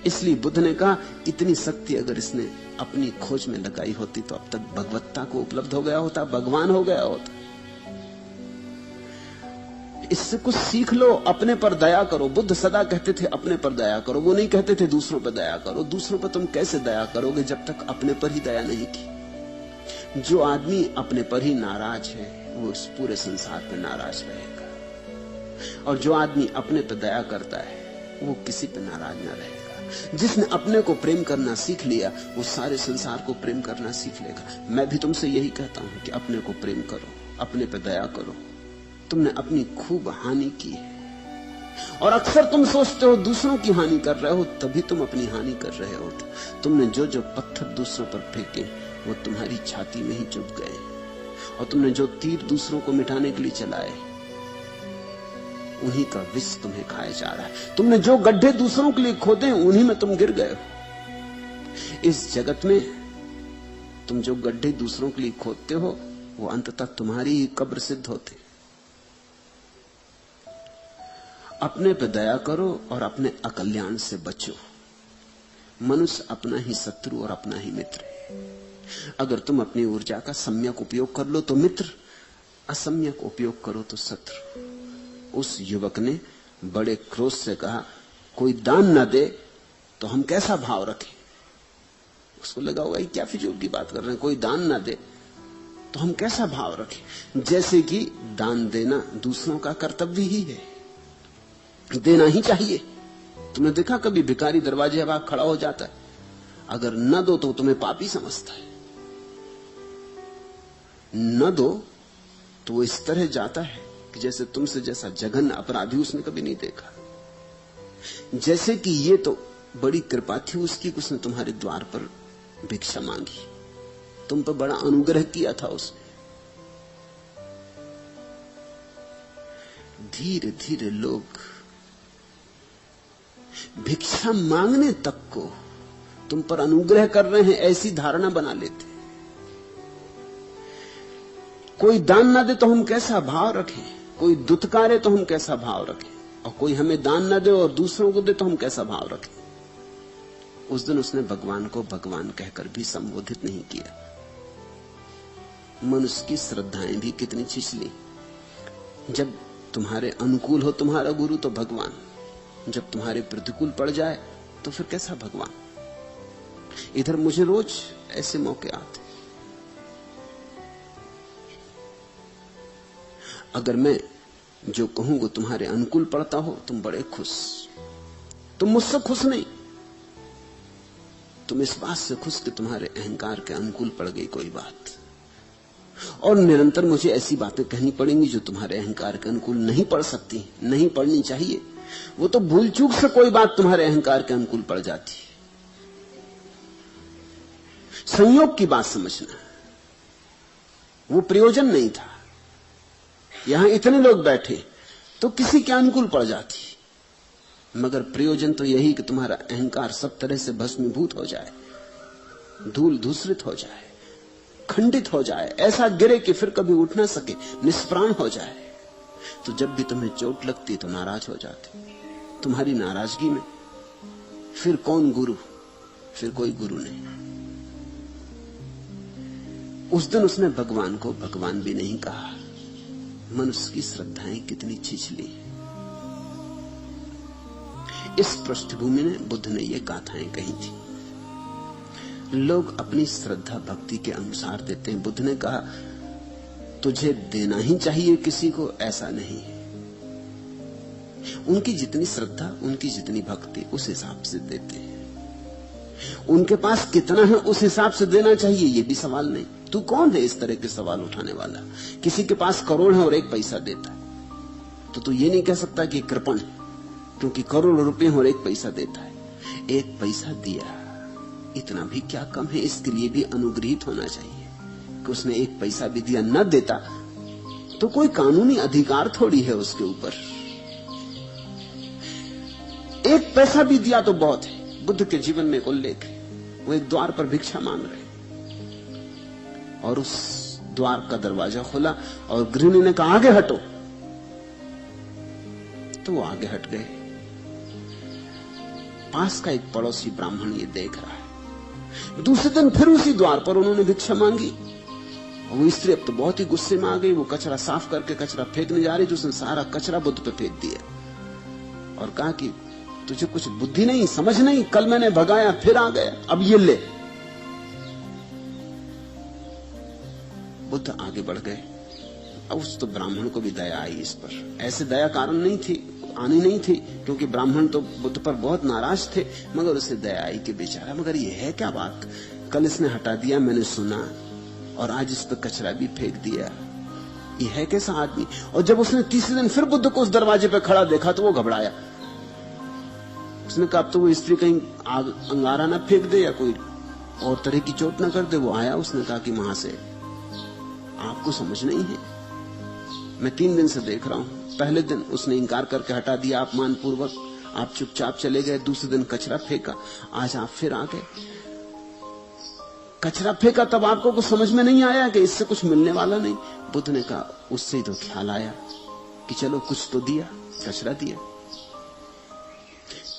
इसलिए बुद्ध ने कहा, इतनी शक्ति अगर इसने अपनी खोज में लगाई होती तो अब तक भगवत्ता को उपलब्ध हो गया होता, भगवान हो गया होता। इससे कुछ सीख लो, अपने पर दया करो। बुद्ध सदा कहते थे अपने पर दया करो, वो नहीं कहते थे दूसरों पर दया करो। दूसरों पर तुम कैसे दया करोगे जब तक अपने पर ही दया नहीं की। जो आदमी अपने पर ही नाराज है वो इस पूरे संसार पर नाराज रहेगा, और जो आदमी अपने पर दया करता है वो किसी पर नाराज ना रहेगा। जिसने अपने को प्रेम करना सीख लिया वो सारे संसार को प्रेम करना सीख लेगा। मैं भी तुमसे यही कहता हूं कि अपने को प्रेम करो, अपने पर दया करो। तुमने अपनी खूब हानि की है, और अक्सर तुम सोचते हो दूसरों की हानि कर रहे हो, तभी तुम अपनी हानि कर रहे हो। तुमने जो जो पत्थर दूसरों पर फेंके वो तुम्हारी छाती में ही चुभ गए, और तुमने जो तीर दूसरों को मिटाने के लिए चलाए उन्हीं का विष तुम्हें खाया जा रहा है। तुमने जो गड्ढे दूसरों के लिए खोदे उन्हीं में तुम गिर गए हो। इस जगत में तुम जो गड्ढे दूसरों के लिए खोदते हो वो अंततः तुम्हारी ही कब्र सिद्ध होते। अपने पे दया करो और अपने अकल्याण से बचो। मनुष्य अपना ही शत्रु और अपना ही मित्र है। अगर तुम अपनी ऊर्जा का सम्यक उपयोग कर लो तो मित्र, असम्यक उपयोग करो तो शत्रु। उस युवक ने बड़े क्रोध से कहा, कोई दान न दे तो हम कैसा भाव रखें। उसको लगा होगा क्या फिजूल की बात कर रहे हैं, कोई दान न दे तो हम कैसा भाव रखें। जैसे कि दान देना दूसरों का कर्तव्य ही है, देना ही चाहिए। तुमने देखा कभी भिखारी दरवाजे पर खड़ा हो जाता है, अगर न दो तो तुम्हें पापी समझता है, न दो तो वो इस तरह जाता है कि जैसे तुमसे जैसा जघन्य अपराधी उसने कभी नहीं देखा। जैसे कि ये तो बड़ी कृपा थी उसकी, उसने तुम्हारे द्वार पर भिक्षा मांगी, तुम पर बड़ा अनुग्रह किया था उसने। धीरे धीरे लोग भिक्षा मांगने तक को तुम पर अनुग्रह कर रहे हैं ऐसी धारणा बना लेते। कोई दान ना दे तो हम कैसा भाव रखें, कोई दुत्कारे तो हम कैसा भाव रखें, और कोई हमें दान ना दे और दूसरों को दे तो हम कैसा भाव रखें। उस दिन उसने भगवान को भगवान कहकर भी संबोधित नहीं किया। मनुष्य की श्रद्धाएं भी कितनी छिछली। जब तुम्हारे अनुकूल हो तुम्हारा गुरु तो भगवान, जब तुम्हारे प्रतिकूल पड़ जाए तो फिर कैसा भगवान। इधर मुझे रोज ऐसे मौके आते, अगर मैं जो कहूंगा तुम्हारे अनुकूल पड़ता हो तुम बड़े खुश, तुम मुझसे खुश नहीं, तुम इस बात से खुश कि तुम्हारे अहंकार के अनुकूल पड़ गई कोई बात। और निरंतर मुझे ऐसी बातें कहनी पड़ेंगी जो तुम्हारे अहंकार के अनुकूल नहीं पड़ सकती, नहीं पड़नी चाहिए। वो तो भूल चूक से कोई बात तुम्हारे अहंकार के अनुकूल पड़ जाती है। संयोग की बात समझना, वो प्रयोजन नहीं था। यहां इतने लोग बैठे तो किसी के अनुकूल पड़ जाती, मगर प्रयोजन तो यही कि तुम्हारा अहंकार सब तरह से भस्मीभूत हो जाए, धूल धूसरित हो जाए, खंडित हो जाए, ऐसा गिरे कि फिर कभी उठ ना सके, निष्प्राण हो जाए। तो जब भी तुम्हें चोट लगती तो नाराज हो जाते। तुम्हारी नाराजगी में फिर कौन गुरु, फिर कोई गुरु नहीं। उस दिन उसने भगवान को भगवान भी नहीं कहा। मनुष्य की श्रद्धाएं कितनी छिछली। इस पृष्ठभूमि में बुद्ध ने ये गाथाएं कही थी। लोग अपनी श्रद्धा भक्ति के अनुसार देते हैं। बुद्ध ने कहा तुझे देना ही चाहिए किसी को, ऐसा नहीं है। उनकी जितनी श्रद्धा, उनकी जितनी भक्ति, उस हिसाब से देते हैं। उनके पास कितना है उस हिसाब से देना चाहिए, ये भी सवाल नहीं। तू कौन है इस तरह के सवाल उठाने वाला? किसी के पास करोड़ है और 1 पैसा देता है तो तू ये नहीं कह सकता कि कृपण है, क्योंकि करोड़ रुपए और 1 पैसा देता है। 1 पैसा दिया, इतना भी क्या कम है? इसके लिए भी अनुग्रहित होना चाहिए कि उसने 1 पैसा भी दिया। न देता तो कोई कानूनी अधिकार थोड़ी है उसके ऊपर। 1 पैसा भी दिया तो बहुत है। बुद्ध के जीवन में एक उल्लेख है, वो एक द्वार पर भिक्षा मांग रहे और उस द्वार का दरवाजा खुला और गृहिणी ने कहा आगे हटो, तो वो आगे हट गए। पास का एक पड़ोसी ब्राह्मण ये देख रहा है। दूसरे दिन फिर उसी द्वार पर उन्होंने भिक्षा मांगी। वो स्त्री अब तो बहुत ही गुस्से में आ गई। वो कचरा साफ करके कचरा फेंकने जा रही थी, उसने सारा कचरा बुद्ध पे फेंक दिया और कहा कि तुझे कुछ बुद्धि नहीं, समझ नहीं, कल मैंने भगाया फिर आ गया, अब ये ले। बुद्ध आगे बढ़ गए। अब उस तो ब्राह्मण को भी दया आई इस पर। ऐसे दया कारण नहीं थी, आनी नहीं थी, क्योंकि ब्राह्मण तो बुद्ध पर बहुत नाराज थे, मगर उसे दया आई कि बेचारा, मगर ये है क्या बात, कल इसने हटा दिया मैंने सुना, और आज इस पर कचरा भी फेंक दिया, ये है कैसा आदमी। और जब उसने तीसरे दिन फिर बुद्ध को उस दरवाजे पे खड़ा देखा तो वो घबराया। उसने कहा अब तो वो स्त्री कहीं आग अंगारा ना फेंक दे या कोई और तरह की चोट ना कर दे। वो आया, उसने कहा कि वहां से आपको समझ नहीं है, मैं 3 दिन से देख रहा हूं। पहले दिन उसने इंकार करके हटा दिया अपमान पूर्वक, आप चुपचाप चले गए। दूसरे दिन कचरा फेंका, आज आप फिर आ गए। कचरा फेंका तब आपको कुछ समझ में नहीं आया कि इससे कुछ मिलने वाला नहीं। बुद्ध ने कहा उससे ही तो ख्याल आया कि चलो कुछ तो दिया, कचरा दिया।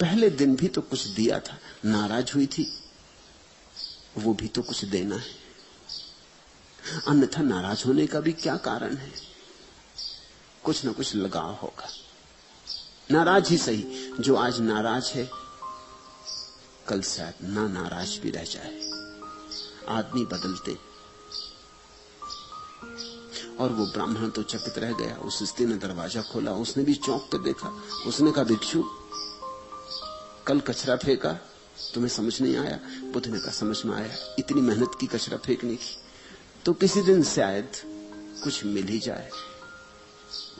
पहले दिन भी तो कुछ दिया था, नाराज हुई थी, वो भी तो कुछ देना है, अन्यथा नाराज होने का भी क्या कारण है। कुछ न कुछ लगाव होगा। नाराज ही सही, जो आज नाराज है कल शायद ना नाराज भी रह जाए। आदमी बदलते। और वो ब्राह्मण तो चकित रह गया। उस स्त्री ने दरवाजा खोला, उसने भी चौंक कर देखा। उसने कहा भिक्षु कल कचरा फेंका, तुम्हें समझ नहीं आया? बुद्ध ने कहा समझ में आया, इतनी मेहनत की कचरा फेंकने की, तो किसी दिन शायद कुछ मिल ही जाए।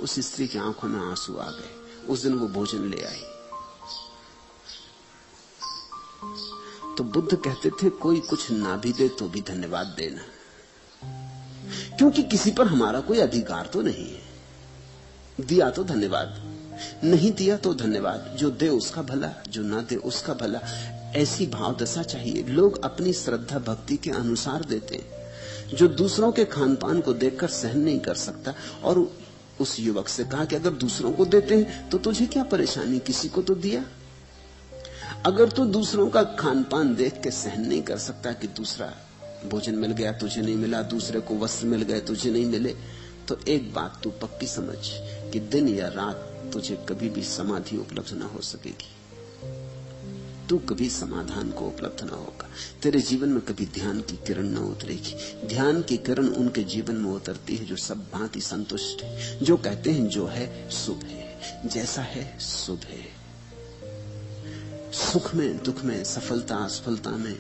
उस स्त्री की आंखों में आंसू आ गए। उस दिन वो भोजन ले आई। तो बुद्ध कहते थे कोई कुछ ना भी दे तो भी धन्यवाद देना, क्योंकि किसी पर हमारा कोई अधिकार तो नहीं है। दिया तो धन्यवाद, नहीं दिया तो धन्यवाद। जो दे उसका भला, जो ना दे उसका भला। ऐसी भाव दशा चाहिए। लोग अपनी श्रद्धा भक्ति के अनुसार देते हैं। जो दूसरों के खान पान को देखकर सहन नहीं कर सकता, और उस युवक से कहा कि अगर दूसरों को देते हैं तो तुझे क्या परेशानी, किसी को तो दिया। अगर तू दूसरों का खान पान देख के सहन नहीं कर सकता कि दूसरा भोजन मिल गया तुझे नहीं मिला, दूसरे को वस्त्र मिल गए तुझे नहीं मिले, तो एक बात तू पक्की समझ कि दिन या रात तुझे कभी भी समाधि उपलब्ध ना हो सकेगी। तू कभी समाधान को उपलब्ध ना होगा। तेरे जीवन में कभी ध्यान की किरण न उतरेगी। ध्यान की किरण उनके जीवन में उतरती है जो सब भांति संतुष्ट है, जो कहते हैं जो है शुभ है, जैसा है शुभ है। सुख में दुख में, सफलता असफलता में,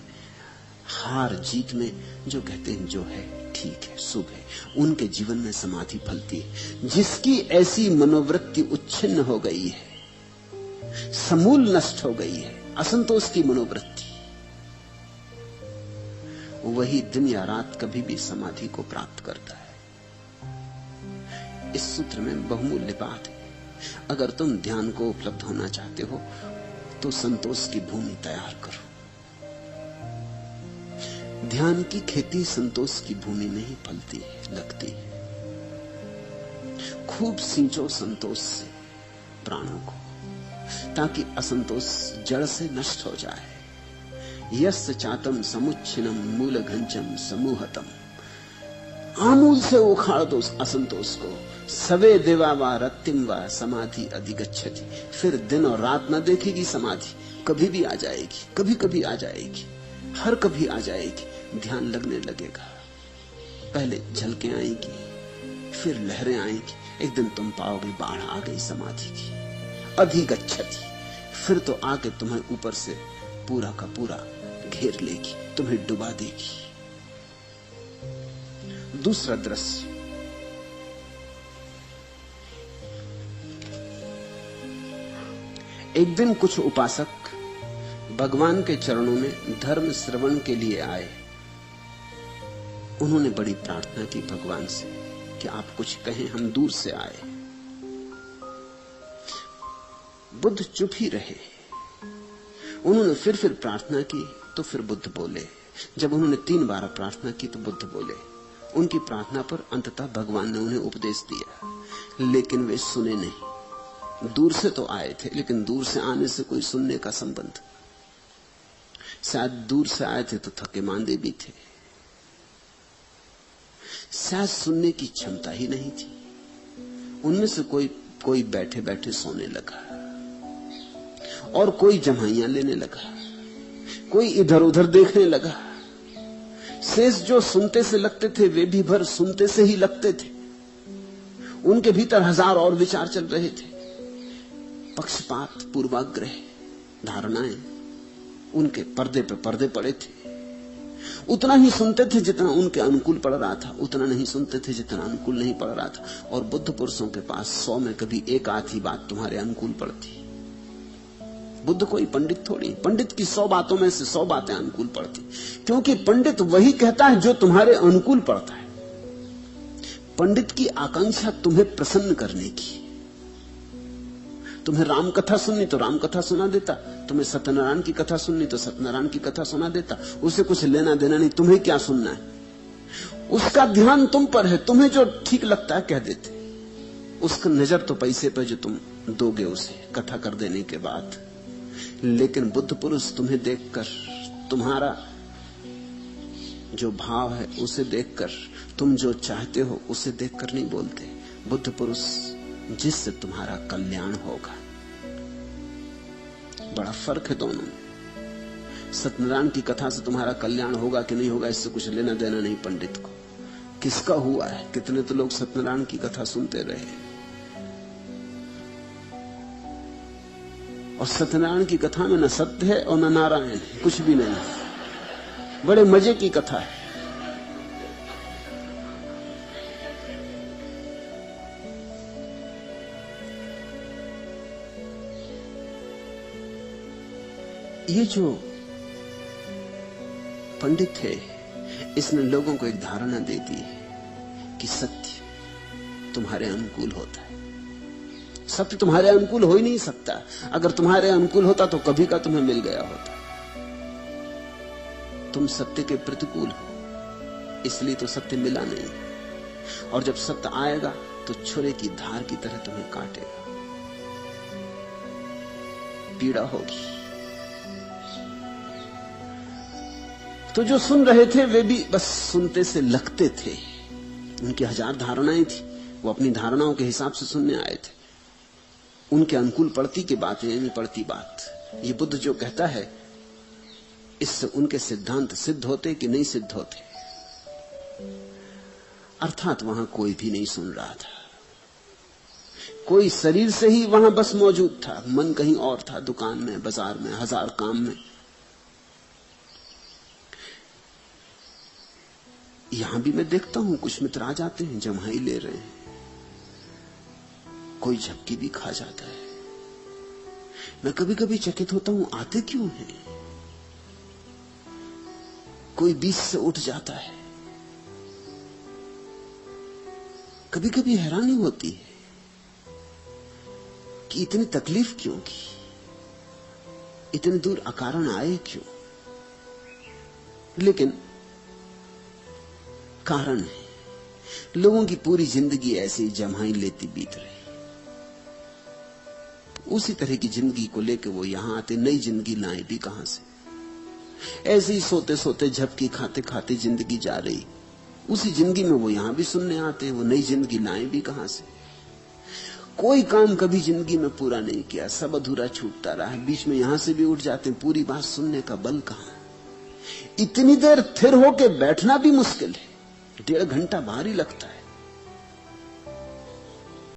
हार जीत में, जो कहते हैं जो है ठीक है शुभ है, उनके जीवन में समाधि फलती है। जिसकी ऐसी मनोवृत्ति उच्छिन्न हो गई है, समूल नष्ट हो गई है, असंतोष की मनोवृत्ति, वही दिन या रात कभी भी समाधि को प्राप्त करता है। इस सूत्र में बहुमूल्य बात है। अगर तुम ध्यान को उपलब्ध होना चाहते हो तो संतोष की भूमि तैयार करो। ध्यान की खेती संतोष की भूमि में ही फलती है, लगती है। खूब सींचो संतोष से प्राणों को, ताकि असंतोष जड़ से नष्ट हो जाए। यस्य चातम समुच्छिन्नम मूल घंचम समूहतम, आमूल से उखाड़ दो असंतोष को। सवे देवा वा रत्तिम वा समाधि अधिगच्छति, फिर दिन और रात न देखेगी समाधि, कभी भी आ जाएगी, कभी कभी आ जाएगी, हर कभी आ जाएगी। ध्यान लगने लगेगा। पहले झलकें आएंगी, फिर लहरें आएंगी। एक दिन तुम पाओगे बाढ़ आ गई समाधि की। अधिगच्छति, फिर तो आके तुम्हें ऊपर से पूरा का पूरा घेर लेगी, तुम्हें डुबा देगी। दूसरा दृश्य, एक दिन कुछ उपासक भगवान के चरणों में धर्म श्रवण के लिए आए। उन्होंने बड़ी प्रार्थना की भगवान से कि आप कुछ कहें, हम दूर से आए। बुद्ध चुप ही रहे। उन्होंने फिर प्रार्थना की तो फिर बुद्ध बोले। जब उन्होंने 3 बार प्रार्थना की तो बुद्ध बोले। उनकी प्रार्थना पर अंततः भगवान ने उन्हें उपदेश दिया, लेकिन वे सुने नहीं। दूर से तो आए थे, लेकिन दूर से आने से कोई सुनने का संबंध। शायद दूर से आए थे तो थके मांदे भी थे, शायद सुनने की क्षमता ही नहीं थी। उनमें से कोई बैठे बैठे सोने लगा और कोई जमाइयां लेने लगा, कोई इधर उधर देखने लगा। शेष जो सुनते से लगते थे वे भी भर सुनते से ही लगते थे। उनके भीतर हजार और विचार चल रहे थे, पक्षपात, पूर्वाग्रह, धारणाएं उनके पर्दे पे पर्दे पड़े थे। उतना ही सुनते थे जितना उनके अनुकूल पड़ रहा था, उतना नहीं सुनते थे जितना अनुकूल नहीं पड़ रहा था। और बुद्ध पुरुषों के पास 100 में कभी एक आधी बात तुम्हारे अनुकूल पड़ती। बुद्ध कोई पंडित थोड़ी, पंडित की 100 बातों में से 100 बातें अनुकूल पड़ती, क्योंकि पंडित वही कहता है जो तुम्हारे अनुकूल पड़ता है। पंडित की आकांक्षा तुम्हें प्रसन्न करने की। तुम्हें राम कथा सुननी तो राम कथा सुना देता, तुम्हें सत्यनारायण की कथा सुननी तो सत्यनारायण की कथा सुना देता। उसे कुछ लेना देना नहीं, तुम्हें क्या सुनना है, उसका ध्यान तुम पर है। तुम्हें जो ठीक लगता है कह देते, उसका नजर तो पैसे पर जो तुम दोगे उसे कथा कर देने के बाद। लेकिन बुद्ध पुरुष तुम्हें देखकर, तुम्हारा जो भाव है उसे देखकर, तुम जो चाहते हो उसे देखकर नहीं बोलते। बुद्ध पुरुष जिससे तुम्हारा कल्याण होगा। बड़ा फर्क है दोनों में। सत्यनारायण की कथा से तुम्हारा कल्याण होगा कि नहीं होगा इससे कुछ लेना देना नहीं पंडित को। किसका हुआ है, कितने तो लोग सत्यनारायण की कथा सुनते रहे और सत्यनारायण की कथा में न सत्य है और न नारायण है, कुछ भी नहीं, बड़े मजे की कथा है। ये जो पंडित है इसने लोगों को एक धारणा दे दी है कि सत्य तुम्हारे अनुकूल होता है। सत्य तुम्हारे अनुकूल हो ही नहीं सकता। अगर तुम्हारे अनुकूल होता तो कभी का तुम्हें मिल गया होता। तुम सत्य के प्रतिकूल हो, इसलिए तो सत्य मिला नहीं। और जब सत्य आएगा तो छुरे की धार की तरह तुम्हें काटेगा, पीड़ा होगी। तो जो सुन रहे थे वे भी बस सुनते से लगते थे। उनकी हजार धारणाएं थी, वो अपनी धारणाओं के हिसाब से सुनने आए थे। उनके अनुकूल पड़ती की बात है, नहीं पड़ती बात। ये बुद्ध जो कहता है इससे उनके सिद्धांत सिद्ध होते कि नहीं सिद्ध होते। अर्थात वहां कोई भी नहीं सुन रहा था, कोई शरीर से ही वहां बस मौजूद था, मन कहीं और था, दुकान में, बाजार में, हजार काम में। यहां भी मैं देखता हूं कुछ मित्र आ जाते हैं, जमाई ले रहे हैं, कोई झपकी भी खा जाता है। मैं कभी कभी चकित होता हूं आते क्यों हैं। कोई बीच से उठ जाता है, कभी कभी हैरानी होती है कि इतनी तकलीफ क्यों की, इतनी दूर अकारण आए क्यों। लेकिन कारण है, लोगों की पूरी जिंदगी ऐसी जमाई लेती बीत रही। उसी तरह की जिंदगी को लेकर वो यहां आते, नई जिंदगी लाए भी कहां से। ऐसे ही सोते सोते झपकी खाते खाते जिंदगी जा रही, उसी जिंदगी में वो यहां भी सुनने आते हैं, वो नई जिंदगी लाए भी कहां से। कोई काम कभी जिंदगी में पूरा नहीं किया, सब अधूरा छूटता रहा है। बीच में यहां से भी उठ जाते हैं, पूरी बात सुनने का बल कहां। इतनी देर थिर होके बैठना भी मुश्किल है, 1.5 घंटा भारी लगता है।